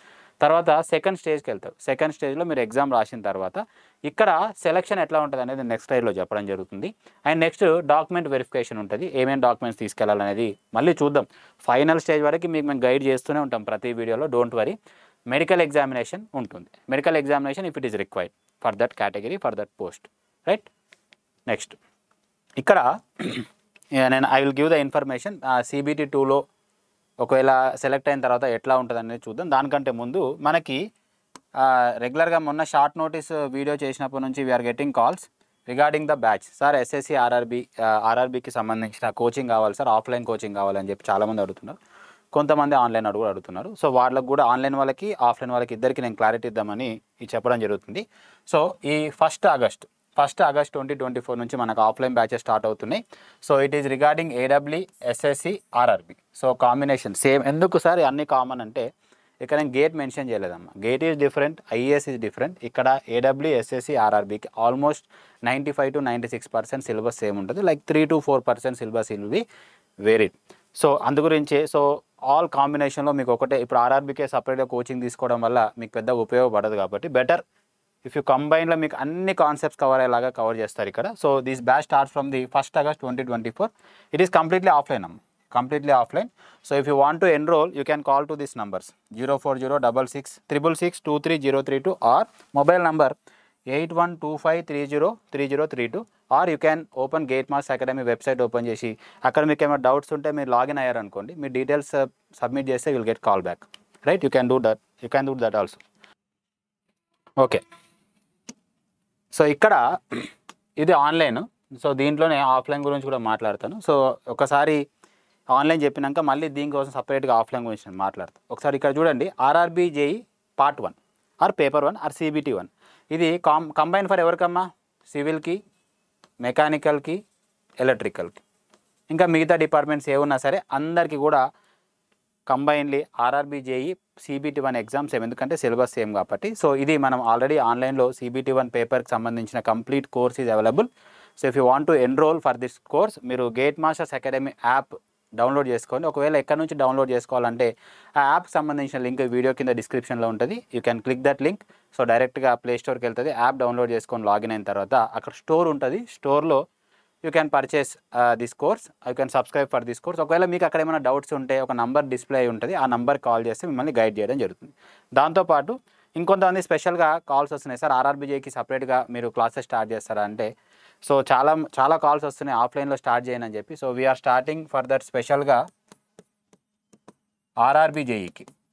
తర్వాత సెకండ్ స్టేజ్కి వెళ్తారు. సెకండ్ స్టేజ్లో మీరు ఎగ్జామ్ రాసిన తర్వాత ఇక్కడ సెలక్షన్ ఎట్లా ఉంటుంది అనేది నెక్స్ట్ స్లైడ్లో చెప్పడం జరుగుతుంది. అండ్ నెక్స్ట్ డాక్యుమెంట్ వెరిఫికేషన్ ఉంటుంది. ఏమేమి డాక్యుమెంట్స్ తీసుకెళ్లాలనేది మళ్ళీ చూద్దాం. ఫైనల్ స్టేజ్ వరకు మీకు మేము గైడ్ చేస్తూనే ఉంటాం ప్రతి వీడియోలో, డోంట్ వరీ. మెడికల్ ఎగ్జామినేషన్ ఉంటుంది. Medical examination if it is required for that category, for that post, right? Next ఇక్కడ I will give the information. CBT 2లో ఒకవేళ సెలెక్ట్ అయిన తర్వాత ఎట్లా ఉంటుంది అనేది చూద్దాం. దానికంటే ముందు మనకి రెగ్యులర్గా మొన్న షార్ట్ నోటీస్ వీడియో చేసినప్పటి నుంచి we're getting calls regarding the batch. Sir SSC ఆర్ఆర్బీకి సంబంధించిన కోచింగ్ కావాలి సార్, ఆఫ్లైన్ కోచింగ్ కావాలని చెప్పి చాలామంది అడుగుతున్నారు. కొంతమంది ఆన్లైన్ కూడా అడుగుతున్నారు. సో వాళ్ళకి కూడా ఆన్లైన్ వాళ్ళకి ఆఫ్లైన్ వాళ్ళకి ఇద్దరికి నేను క్లారిటీ ఇద్దామని చెప్పడం జరుగుతుంది. సో ఈ 1 ఆగస్ట్ 2024 నుంచి మనకు ఆఫ్లైన్ బ్యాచెస్ స్టార్ట్ అవుతున్నాయి. So it is regarding AW, SSC, RRB. So combination same. ఎందుకు సార్ అన్ని కామన్ అంటే ఇక్కడ నేను గేట్ మెన్షన్ చేయలేదమ్మా. GATE is different, IAS is different. ఇక్కడ AW, SSC, RRBకి ఆల్మోస్ట్ 95 to 96% సిలబస్ సేమ్ ఉంటుంది. Like 3 to 4% syllabus will be varied. So అందు గురించే సో ఆల్ కాంబినేషన్లో మీకు ఒకటే. ఇప్పుడు RRBకే సపరేట్గా కోచింగ్ తీసుకోవడం వల్ల మీకు పెద్ద ఉపయోగపడదు కాబట్టి బెటర్ ఇఫ్ యూ కంబైన్లో మీకు అన్ని కాన్సెప్ట్స్ కవర్ అయ్యేలాగా కవర్ చేస్తారు ఇక్కడ. So this batch starts from the 1 August 2024. It is completely offline అమ్మ, completely offline. So if you want to enrol you can call to this numbers 04066660332 or mobile number 8125303032 or you can open Gate Masters Academy website open చేసి అక్కడ మీకు ఏమైనా doubts ఉంటే మీరు login అయ్యారనుకోండి, మీ details submit చేస్తే will get call back, right? You can do that also. Okay. So ఇక్కడ ఇది ఆన్లైన్. సో దీంట్లోనే ఆఫ్లైన్ గురించి కూడా మాట్లాడతాను. సో ఒకసారి ఆన్లైన్ చెప్పినాక మళ్ళీ దీనికోసం సపరేట్గా ఆఫ్లైన్ గురించి నేను మాట్లాడతాను. ఒకసారి ఇక్కడ చూడండి, RRB JE part 1 or paper 1 or CBT 1. ఇది కంబైన్ ఫర్ ఎవరికమ్మా? సివిల్కి, మెకానికల్కి, ఎలక్ట్రికల్కి, ఇంకా మిగతా డిపార్ట్మెంట్స్ ఏమున్నా సరే అందరికీ కూడా combinedly RRB JE CBT 1 exam same, ఎందుకంటే సిలబస్ సేమ్ కాబట్టి. సో ఇది మనం ఆల్రెడీ ఆన్లైన్లో CBT 1 పేపర్కి సంబంధించిన complete course is available. So if you want to enrol for this course, మీరు Gate Masters Academy app download చేసుకోండి. ఒకవేళ ఎక్కడి నుంచి డౌన్లోడ్ చేసుకోవాలంటే ఆ యాప్కి సంబంధించిన లింక్ వీడియో కింద డిస్క్రిప్షన్లో ఉంటుంది. You can click that link. So డైరెక్ట్గా ప్లే స్టోర్కి వెళ్తుంది. యాప్ డౌన్లోడ్ చేసుకొని లాగిన్ అయిన తర్వాత అక్కడ స్టోర్ ఉంటుంది. స్టోర్లో you can purchase this course, you can subscribe for this course. ఒకవేళ మీకు అక్కడ ఏమైనా డౌట్స్ ఉంటే ఒక నంబర్ డిస్ప్లే అయి ఉంటుంది, ఆ నంబర్కి కాల్ చేస్తే మిమ్మల్ని గైడ్ చేయడం జరుగుతుంది. దాంతోపాటు ఇంకొంతమంది స్పెషల్గా కాల్స్ వస్తున్నాయి, సార్ ఆర్ఆర్బీజేకి సపరేట్గా మీరు క్లాసెస్ స్టార్ట్ చేస్తారా అంటే, సో చాలా కాల్స్ వస్తున్నాయి ఆఫ్లైన్లో స్టార్ట్ చేయను అని చెప్పి. So we're starting for that స్పెషల్గా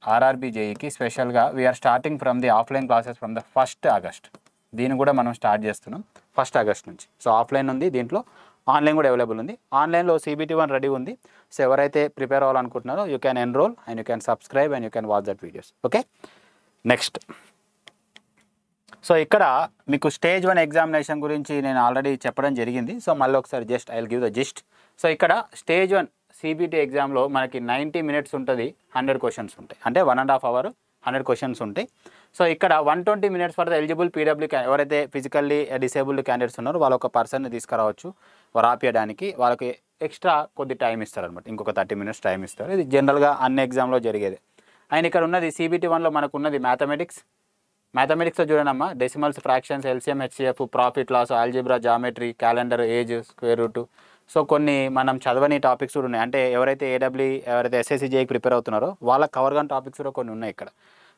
ఆర్ఆర్బీజేఈకి స్పెషల్గా we're starting from the offline classes from the 1st August. దీన్ని కూడా మనం స్టార్ట్ చేస్తున్నాం 1st August నుంచి. సో ఆఫ్లైన్ ఉంది, దీంట్లో ఆన్లైన్ కూడా అవైలబుల్ ఉంది. ఆన్లైన్లో CBT 1 రెడీ ఉంది. సో ఎవరైతే ప్రిపేర్ అవ్వాలనుకుంటున్నారో you can enrol and you can subscribe and you can watch that videos. Okay, next. So ఇక్కడ మీకు స్టేజ్ 1 ఎగ్జామినేషన్ గురించి నేను ఆల్రెడీ చెప్పడం జరిగింది. సో మళ్ళీ ఒకసారి just I will give the gist. So ఇక్కడ స్టేజ్ 1 CBT ఎగ్జామ్లో మనకి 90 minutes ఉంటుంది, 100 questions ఉంటాయి. అంటే 1.5 hour 100 questions ఉంటాయి. సో ఇక్కడ 120 minutes for the eligible PW ఎవరైతే ఫిజికల్లీ డిసేబుల్డ్ క్యాండిడేట్స్ ఉన్నారో వాళ్ళ ఒక పర్సన్ని తీసుకురావచ్చు రాపియడానికి. వాళ్ళకి ఎక్స్ట్రా కొద్ది టైం ఇస్తారు అనమాట, ఇంకొక 30 minutes టైం ఇస్తారు. ఇది జనరల్గా అన్ని ఎగ్జామ్లో జరిగేది. అండ్ ఇక్కడ ఉన్నది CBT 1లో మనకు ఉన్నది మ్యాథమెటిక్స్లో చూడండమ్మా, decimals, fractions, LCM, HCF, profit loss, algebra, geometry, calendar, age, square root. So కొన్ని మనం చదవని టాపిక్స్ కూడా ఉన్నాయి. అంటే ఎవరైతే ఎవరైతే SSC-JEE ప్రిపేర్ అవుతున్నారో వాళ్ళకి కవర్ కాని టాపిక్స్ కూడా కొన్ని ఉన్నాయి ఇక్కడ.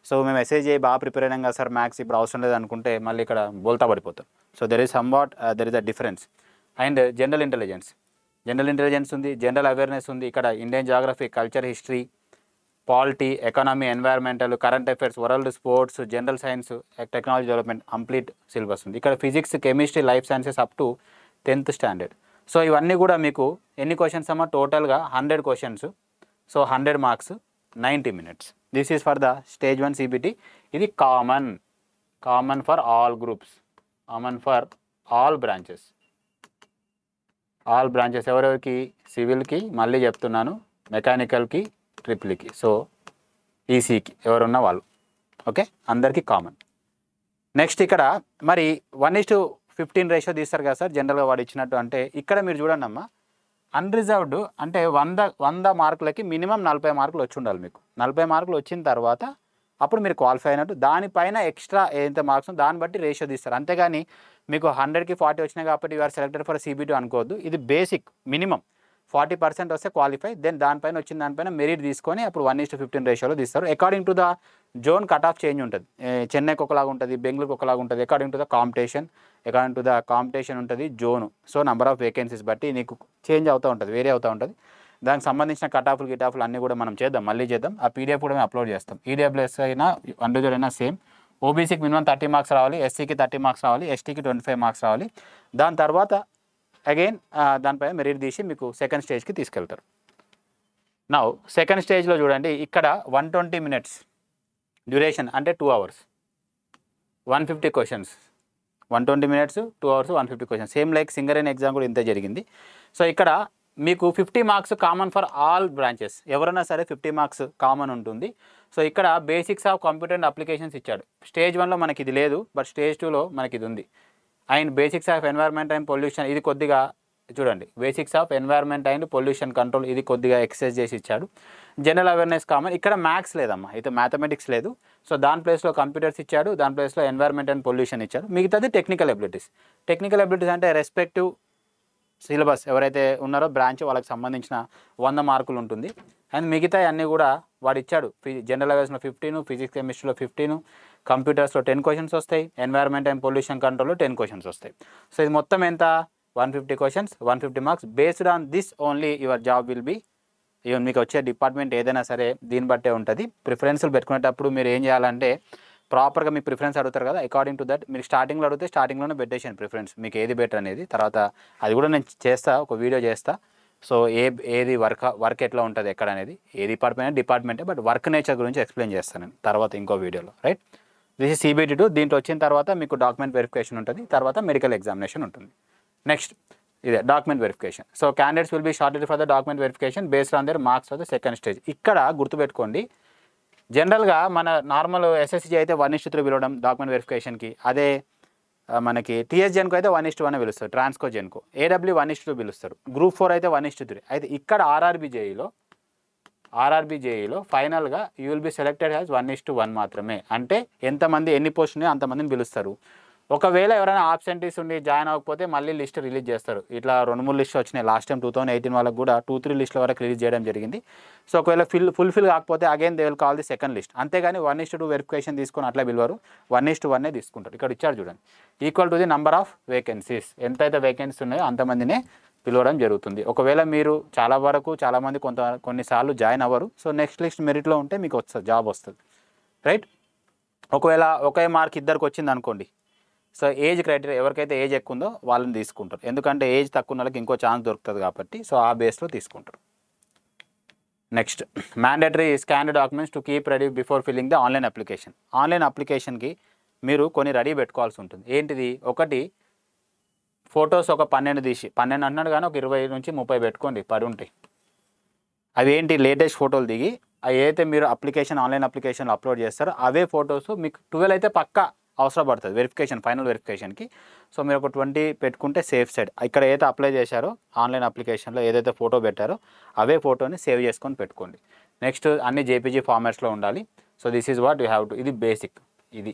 సో మేము SSC-JEE బాగా ప్రిపేర్ అయినాం కదా సార్, మ్యాథ్స్ ఇప్పుడు అవసరం లేదు అనుకుంటే మళ్ళీ ఇక్కడ బోల్తా పడిపోతాం. So there is a difference. And general intelligence ఉంది, జనరల్ అవేర్నెస్ ఉంది. ఇక్కడ Indian geography, culture, history, polity, economy, environmental, current affairs, world sports, general science, technology development complete syllabus ఉంది. ఇక్కడ physics, chemistry, life sciences up to 10th standard. So ఇవన్నీ కూడా మీకు ఎన్ని questions అమ్మా? టోటల్గా 100 questions. So 100 marks, 90 minutes. This is for the stage 1 CBT. ఇది common for all groups, common for all branches ఎవరెవరికి? సివిల్కి, మళ్ళీ చెప్తున్నాను, మెకానికల్కి, ట్రిపుల్కి, సో ఈసీకి ఎవరున్న వాళ్ళు. ఓకే, అందరికీ కామన్. నెక్స్ట్ ఇక్కడ మరి 1:15 రేషియో తీస్తారు కదా సార్ జనరల్గా వాడు ఇచ్చినట్టు. అంటే ఇక్కడ మీరు చూడండి అమ్మా, అన్రిజర్వ్డ్ అంటే 100 మార్కులకి మినిమం 40 మార్కులు వచ్చి ఉండాలి మీకు. 40 మార్కులు వచ్చిన తర్వాత అప్పుడు మీరు క్వాలిఫై అయినట్టు. దానిపైన ఎక్స్ట్రా ఎంత మార్క్స్ దాన్ని బట్టి రేషియో తీస్తారు. అంతేగాని మీకు 100కి 40 వచ్చినాయి కాబట్టి యూఆర్ సెలెక్టెడ్ ఫర్ CBT అనుకోవద్దు. ఇది బేసిక్ మినిమం 40% వస్తే క్వాలిఫై, దెన్ దానిపైన మెరిట్ తీసుకొని అప్పుడు 1:15 రేషియోలో తీస్తారు. According to the zone cut off change ఉంటుంది. చెన్నైకి ఒకలాగా ఉంటుంది, బెంగళూరుకి ఒకలాగా ఉంటుంది. అకార్డింగ్ టు ద కాంపిటీషన్ ఉంటుంది zone. So number of vacancies బట్టి నీకు చేంజ్ అవుతూ ఉంటుంది, వేరే అవుతూ ఉంటుంది. దానికి సంబంధించిన గిటాఫ్లు అన్నీ కూడా మనం మళ్ళీ చేద్దాం. ఆ PDF కూడా మేము అప్లోడ్ చేస్తాం. EWS అయినా అండర్జోన్ అయినా సేమ్. OBCకి మినిమం 30 మార్క్స్ రావాలి, SCకి 30 మార్క్స్ రావాలి, STకి 25 మార్క్స్ రావాలి. దాని తర్వాత అగైన్ దానిపైన మెరిట్ తీసి మీకు సెకండ్ స్టేజ్కి తీసుకెళ్తారు. నౌ సెకండ్ స్టేజ్లో చూడండి, ఇక్కడ 120 minutes డ్యూరేషన్, అంటే 2 hours 150 questions. 120 minutes 2 hours 150 questions. Same like Singareni exam కూడా ఇంతే జరిగింది. సో ఇక్కడ మీకు 50 marks common for all branches, ఎవరైనా సరే 50 marks కామన్ ఉంటుంది. సో ఇక్కడ basics of computer and applications ఇచ్చాడు. స్టేజ్ 1లో మనకి ఇది లేదు, బట్ స్టేజ్ 2లో మనకి ఇది ఉంది. And basics of environment and pollution, ఇది కొద్దిగా చూడండి. Basics of environment and pollution control, ఇది కొద్దిగా ఎక్సర్సైజ్ చేసి ఇచ్చాడు. General awareness common. ఇక్కడ మ్యాథ్స్ లేదమ్మా, అయితే మ్యాథమెటిక్స్ లేదు. సో దాని ప్లేస్లో కంప్యూటర్స్ ఇచ్చాడు, దాని ప్లేస్లో ఎన్వైర్న్మెంట్ అండ్ పొల్యూషన్ ఇచ్చాడు. మిగతాది టెక్నికల్ అబిలిటీస్ అంటే రెస్పెక్టివ్ సిలబస్ ఎవరైతే ఉన్నారో బ్రాంచ్ వాళ్ళకి సంబంధించిన 100 మార్కులు ఉంటుంది. అండ్ మిగతా అన్నీ కూడా వాడు ఇచ్చాడు. జనరల్ అవేర్నెస్లో 15, ఫిజిక్స్ కెమిస్ట్రీలో 15, కంప్యూటర్స్లో 10 questions వస్తాయి, ఎన్వైర్న్మెంట్ అండ్ పొల్యూషన్ కంట్రోల్లో 10 questions వస్తాయి. సో ఇది మొత్తం ఎంత? 150 questions, 150 marks. Based on this only your job will be. Even మీకు వచ్చే డిపార్ట్మెంట్ ఏదైనా సరే దీన్ని బట్టే ఉంటుంది. ప్రిఫరెన్స్లు పెట్టుకునేటప్పుడు మీరు ఏం చేయాలంటే ప్రాపర్గా మీ ప్రిఫరెన్స్ అడుగుతారు కదా, అకార్డింగ్ టు దట్ మీరు స్టార్టింగ్లో అడిగితే స్టార్టింగ్లోనే పెట్టేసాను ప్రిఫరెన్స్ మీకు ఏది బెటర్ అనేది. తర్వాత అది కూడా నేను చేస్తా, ఒక వీడియో చేస్తా. సో ఏది వర్క్ ఎట్లా ఉంటుంది ఎక్కడ అనేది, ఏ డిపార్ట్మెంటే బట్ వర్క్ నేచర్ గురించి ఎక్స్ప్లెయిన్ చేస్తాను నేను తర్వాత ఇంకో వీడియోలో, రైట్. This is CBT2. దీంట్లో వచ్చిన తర్వాత మీకు డాక్యుమెంట్ వెరిఫికేషన్ ఉంటుంది, తర్వాత మెడికల్ ఎగ్జామినేషన్ ఉంటుంది. నెక్స్ట్ ఇదే document verification. So candidates will be shorted for the document verification based on their marks of the second stage. ఇక్కడ గుర్తుపెట్టుకోండి, జనరల్గా మన నార్మల్ SSC అయితే 1:3 పిలవడం డాక్యుమెంట్ వెరిఫికేషన్కి, అదే మనకి TS జెన్కో అయితే 1:1 పిలుస్తారు, ట్రాన్స్కో జెన్కో. AW 1:2 పిలుస్తారు, గ్రూప్ 4 అయితే 1:3. అయితే ఇక్కడ ఆర్ఆర్బీ జేఈలో ఫైనల్గా you will be selected as 1:1 మాత్రమే. అంటే ఎంతమంది ఎన్ని పోస్ట్ ఉన్నాయో అంతమందిని పిలుస్తారు. ఒకవేళ ఎవరైనా ఆబ్సెంటీస్ ఉండి జాయిన్ అవ్వకపోతే మళ్ళీ లిస్ట్ రిలీజ్ చేస్తారు. ఇట్లా 2-3 లిస్టులు వచ్చినాయి లాస్ట్ టైం 2018 వాళ్ళకి కూడా 2-3 లిస్టుల వరకు రిలీజ్ చేయడం జరిగింది. సో ఒకవేళ ఫుల్ఫిల్ కాకపోతే again they will call the second list. అంతేగాని 1:2 వెరిఫికేషన్ తీసుకొని అట్లా పిలవరు, 1:1 తీసుకుంటారు. ఇక్కడ ఇచ్చారు చూడండి, equal to the number of vacancies. ఎంతైతే వేకెన్సీస్ ఉన్నాయో అంతమందినే పిలవడం జరుగుతుంది. ఒకవేళ మీరు చాలామంది కొన్నిసార్లు జాయిన్ అవ్వరు. సో నెక్స్ట్ లిస్ట్ మెరిట్లో ఉంటే మీకు జాబ్ వస్తుంది, రైట్. ఒకవేళ ఒకే మార్క్ ఇద్దరికి వచ్చింది అనుకోండి, సో ఏజ్ క్రైటీరియా ఎవరికైతే ఏజ్ ఎక్కువ ఉందో వాళ్ళని తీసుకుంటారు. ఎందుకంటే ఏజ్ తక్కువ ఉన్న వాళ్ళకి ఇంకో ఛాన్స్ దొరుకుతుంది కాబట్టి, సో ఆ బేస్లో తీసుకుంటారు. Next, mandatory scanned documents to keep ready before filling the online application. Online అప్లికేషన్కి మీరు కొన్ని రెడీ పెట్టుకోవాల్సి ఉంటుంది. ఏంటిది? ఒకటి ఫొటోస్ ఒక 12 తీసి, 12 అంటున్నాడు కానీ ఒక 20 నుంచి 30 పెట్టుకోండి, 10 ఉంటాయి. అవి ఏంటి? లేటెస్ట్ ఫోటోలు దిగి అవి అయితే మీరు ఆన్లైన్ అప్లికేషన్లో అప్లోడ్ చేస్తారో అవే ఫొటోస్ మీకు 12 అయితే పక్కా అవసరం పడుతుంది వెరిఫికేషన్, ఫైనల్ వెరిఫికేషన్కి. సో మీరు ఒక 20 పెట్టుకుంటే సేఫ్ సైడ్. ఇక్కడ ఏదైతే అప్లై చేశారో ఆన్లైన్ అప్లికేషన్లో ఏదైతే ఫోటో పెట్టారో అవే ఫోటోని సేవ్ చేసుకొని పెట్టుకోండి. నెక్స్ట్, అన్ని JPG ఫార్మాట్స్లో ఉండాలి. So this is what you have to. ఇది బేసిక్. ఇది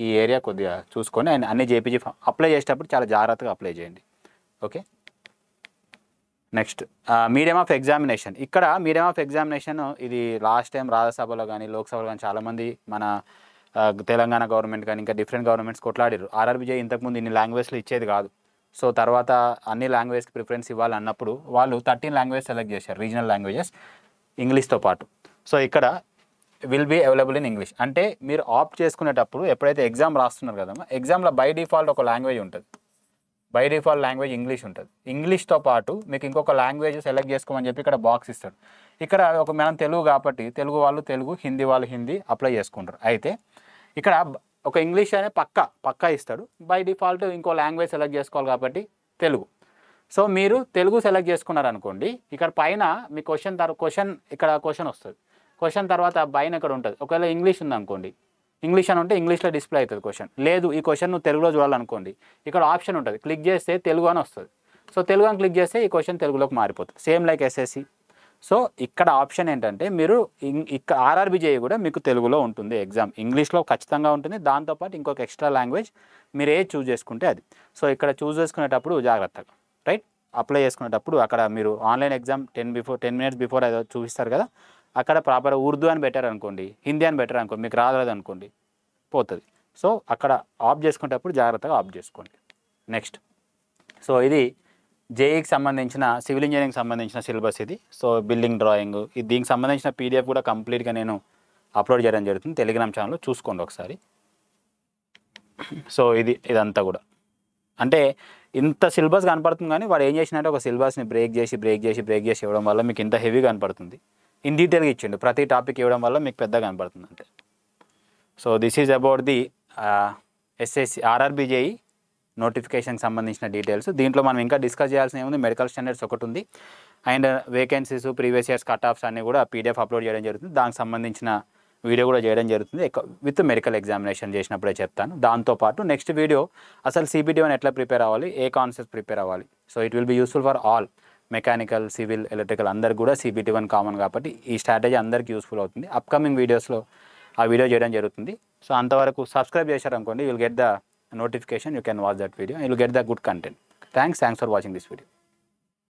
ఈ ఏరియా కొద్దిగా చూసుకొని అన్ని JPG అప్లై చేసేటప్పుడు చాలా జాగ్రత్తగా అప్లై చేయండి, okay. Next, medium of examination. ఇక్కడ మీడియం ఆఫ్ ఎగ్జామినేషన్ ఇది లాస్ట్ టైం రాజ్యసభలో కానీ లోక్సభలో కానీ చాలామంది మన తెలంగాణ గవర్నమెంట్ కానీ ఇంకా డిఫరెంట్ గవర్నమెంట్స్ కొట్లాడారు. ఆర్ఆర్బీజే ఇంతకుముందు ఇన్ని లాంగ్వేజ్లు ఇచ్చేది కాదు. సో తర్వాత అన్ని లాంగ్వేజ్కి ప్రిఫరెన్స్ ఇవ్వాలన్నప్పుడు వాళ్ళు 13 లాంగ్వేజ్ సెలెక్ట్ చేశారు, రీజనల్ లాంగ్వేజెస్ ఇంగ్లీష్తో పాటు. సో ఇక్కడ will be available in English. అంటే మీరు ఆప్ట్ చేసుకునేటప్పుడు ఎప్పుడైతే ఎగ్జామ్ రాస్తున్నారు కదమ్మా, ఎగ్జామ్లో బై డిఫాల్ట్ ఒక లాంగ్వేజ్ ఉంటుంది, బై డిఫాల్ట్ లాంగ్వేజ్ ఇంగ్లీష్ ఉంటుంది. ఇంగ్లీష్తో పాటు మీకు ఇంకొక లాంగ్వేజ్ సెలెక్ట్ చేసుకోమని చెప్పి ఇక్కడ బాక్స్ ఇస్తాడు. ఇక్కడ మనం తెలుగు కాబట్టి తెలుగు వాళ్ళు తెలుగు, హిందీ వాళ్ళు హిందీ అప్లై చేసుకుంటారు. అయితే ఇక్కడ ఒక ఇంగ్లీష్ అనే పక్కా ఇస్తాడు, బై డిఫాల్ట్ ఇంకో లాంగ్వేజ్ సెలెక్ట్ చేసుకోవాలి కాబట్టి తెలుగు. సో మీరు తెలుగు సెలెక్ట్ చేసుకున్నారనుకోండి, ఇక్కడ పైన మీ క్వశ్చన్ ఇక్కడ క్వశ్చన్ వస్తుంది. క్వశ్చన్ తర్వాత పైన ఇక్కడ ఉంటుంది. ఒకవేళ ఇంగ్లీష్ ఉందనుకోండి, ఇంగ్లీష్ అని ఉంటే ఇంగ్లీష్లో డిస్ప్లే అవుతుంది క్వశ్చన్. లేదు ఈ క్వశ్చన్ నువ్వు తెలుగులో చూడాలనుకోండి, ఇక్కడ ఆప్షన్ ఉంటుంది, క్లిక్ చేస్తే తెలుగు అని వస్తుంది. సో తెలుగు అని క్లిక్ చేస్తే ఈ క్వశ్చన్ తెలుగులోకి మారిపోతుంది, సేమ్ లైక్ SSC. సో ఇక్కడ ఆప్షన్ ఏంటంటే మీరు ఇక్కడ ఆర్ఆర్బీజే కూడా మీకు తెలుగులో ఉంటుంది ఎగ్జామ్, ఇంగ్లీష్లో ఖచ్చితంగా ఉంటుంది. దాంతోపాటు ఇంకొక ఎక్స్ట్రా లాంగ్వేజ్ మీరు ఏది చూస్ చేసుకుంటే అది. సో ఇక్కడ చూస్ చేసుకునేటప్పుడు జాగ్రత్తగా, రైట్, అప్లై చేసుకునేటప్పుడు అక్కడ మీరు ఆన్లైన్ ఎగ్జామ్ 10 minutes బిఫోర్ ఏదో చూపిస్తారు కదా, అక్కడ ప్రాపర్ ఉర్దూ అని బెటర్ అనుకోండి, హిందీ అని బెటర్ అనుకోండి, మీకు రాదు అనుకోండి పోతుంది. సో అక్కడ ఆఫ్ చేసుకునేటప్పుడు జాగ్రత్తగా ఆఫ్ చేసుకోండి. నెక్స్ట్, సో ఇది జేఈకి సంబంధించిన సివిల్ ఇంజనీరింగ్ సంబంధించిన సిలబస్ ఇది. సో బిల్డింగ్ డ్రాయింగ్ దీనికి సంబంధించిన PDF కూడా కంప్లీట్గా నేను అప్లోడ్ చేయడం జరుగుతుంది టెలిగ్రామ్ ఛానల్లో, చూసుకోండి ఒకసారి. సో ఇదంతా కూడా అంటే ఇంత సిలబస్ కనపడుతుంది, కానీ వాడు ఏం చేసినట్టే ఒక సిలబస్ని బ్రేక్ చేసి ఇవ్వడం వల్ల మీకు ఇంత హెవీ కనపడుతుంది. ఇన్ డీటెయిల్గా ఇచ్చిండు, ప్రతి టాపిక్ ఇవ్వడం వల్ల మీకు పెద్దగా కనపడుతుంది అంటే. So this is about the SSC ఆర్ఆర్బీజేఈ నోటిఫికేషన్కి సంబంధించిన డీటెయిల్స్. దీంట్లో మనం ఇంకా డిస్కస్ చేయాల్సిన ఏముంది, మెడికల్ స్టాండర్డ్స్ ఒకటి ఉంది, and vacancies, previous years cut offs అన్నీ కూడా PDF అప్లోడ్ చేయడం జరుగుతుంది. దానికి సంబంధించిన వీడియో కూడా చేయడం జరుగుతుంది, విత్ మెడికల్ ఎగ్జామినేషన్ చేసినప్పుడే చెప్తాను. దాంతోపాటు నెక్స్ట్ వీడియో అసలు CBT1 ఎట్లా ప్రిపేర్ అవ్వాలి, ఏ కాన్సెప్ట్ ప్రిపేర్ అవ్వాలి. So it will be useful for all, mechanical, civil, electrical అందరికి కూడా CBT1 కామన్ కాబట్టి ఈ స్ట్రాటజీ అందరికీ యూస్ఫుల్ అవుతుంది. అప్కమింగ్ వీడియోస్లో ఆ వీడియో చేయడం జరుగుతుంది. సో అంతవరకు సబ్స్క్రైబ్ చేశారనుకోండి, you will get the notification, you can watch that video and you will get the good content. Thanks for watching this video.